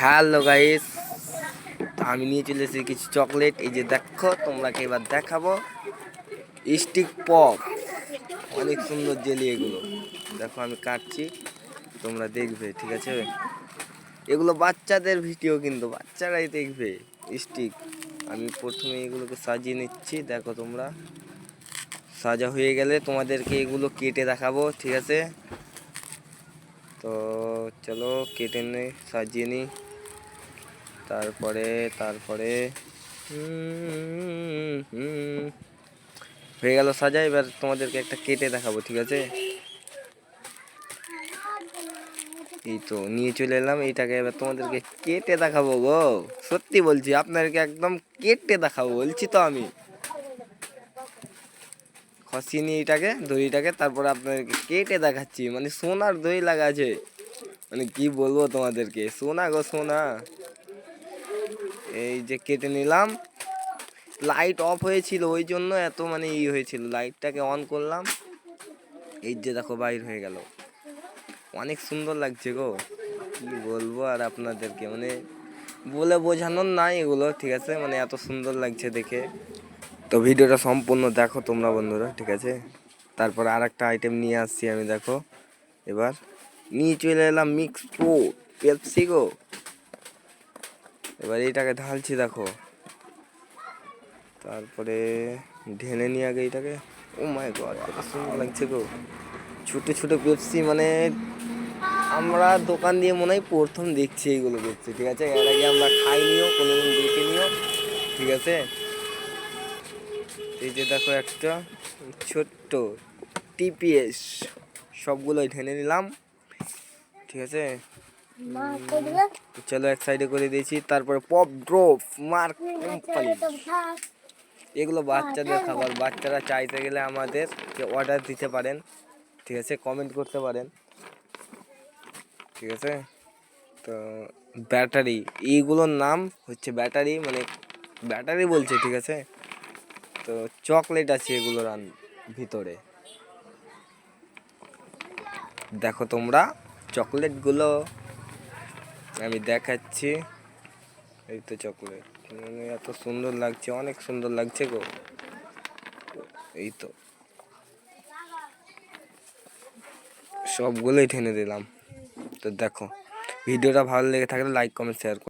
Hello guys, আমি নিয়ে চলে এসেছি কিছু চকলেট। এই যে দেখো, তোমরাকে এবার দেখাবো স্টিক পপ। অনেক সুন্দর জেলি এগুলো। দেখো আমি কাটছি, তোমরা দেখবে, ঠিক আছে? এগুলো বাচ্চাদের ভিডিও, কিন্তু বাচ্চারাই দেখবে। স্টিক, আমি প্রথমে এগুলোকে সাজিয়ে নিচ্ছি। দেখো তোমরা, সাজা হয়ে গেলে তোমাদেরকে এগুলো কেটে দেখাবো, ঠিক আছে? তো চলো কেটে নে, সাজিয়ে নিই। তারপরে তারপরে হয়ে গেল সাজা। এবার তোমাদেরকে একটা কেটে দেখাবো, ঠিক আছে? এই তো নিয়ে চলে এলাম এইটাকে, এবার তোমাদেরকে কেটে দেখাবো গো। সত্যি বলছি, আপনাদেরকে একদম কেটে দেখাবো বলছি তো আমি। খসিয়ে নিয়ে এইটাকে, দড়িটাকে, তারপরে আপনাদেরকে কেটে দেখাচ্ছি। মানে সোনার দই লাগা আছে, মানে কি বলবো তোমাদেরকে, সোনা গো সোনা। এই যে কেটে নিলাম। লাইট অফ হয়েছিল, ওই জন্য এত মানে হয়েছিল। লাইটটাকে অন করলাম, এই যে দেখো বাইর হয়ে গেল। অনেক সুন্দর লাগছে গো, কি বলবো আর আপনাদেরকে, মানে বলে বোঝানোর নাই এগুলো, ঠিক আছে? মানে এত সুন্দর লাগছে দেখে। তো ভিডিওটা সম্পূর্ণ দেখো তোমরা বন্ধুরা, ঠিক আছে? তারপর আর একটা আইটেম নিয়ে আসছি আমি, দেখো। এবার নিয়ে চলে এলাম মিক্স ফ্রুট পেপসি গো। এবার এইটাকে ঢালছি, দেখো। তারপরে ঢেলে নিয়ে আগে এইটাকে। ও মাই গড, কত সুন্দর লাগছে গো। ছোটো ছোটো পেপসি, মানে আমরা দোকান দিয়ে মনে হয় প্রথম দেখছি এইগুলো পেপসি, ঠিক আছে? এর আগে আমরা খাইনিও, কোনোদিন দেখিনি, ঠিক আছে? এই যে দেখো একটা ছোট্ট টিপিএস, সবগুলোই ঢেলে নিলাম, ঠিক আছে? চলো এক সাইডে করে দিয়েছি। তারপরে পপ ড্রপ মার্ক কোম্পানি, এগুলো বাচ্চাদের খাবার। বাচ্চারা চাইতে গেলে আমাদেরকে অর্ডার দিতে পারেন, ঠিক আছে? কমেন্ট করতে পারেন, ঠিক আছে? তো ব্যাটারি, এইগুলোর নাম হচ্ছে ব্যাটারি, মানে ব্যাটারি বলছে, ঠিক আছে? তো চকলেট আছে এগুলোর ভিতরে, দেখো তোমরা চকলেটগুলো আমি দেখাচ্ছি। এই তো চকলেট, এত সুন্দর লাগছে, অনেক সুন্দর লাগছে গো। এই তো সবগুলোই টেনে দিলাম। তো দেখো, ভিডিওটা ভালো লেগে থাকলে লাইক কমেন্ট শেয়ার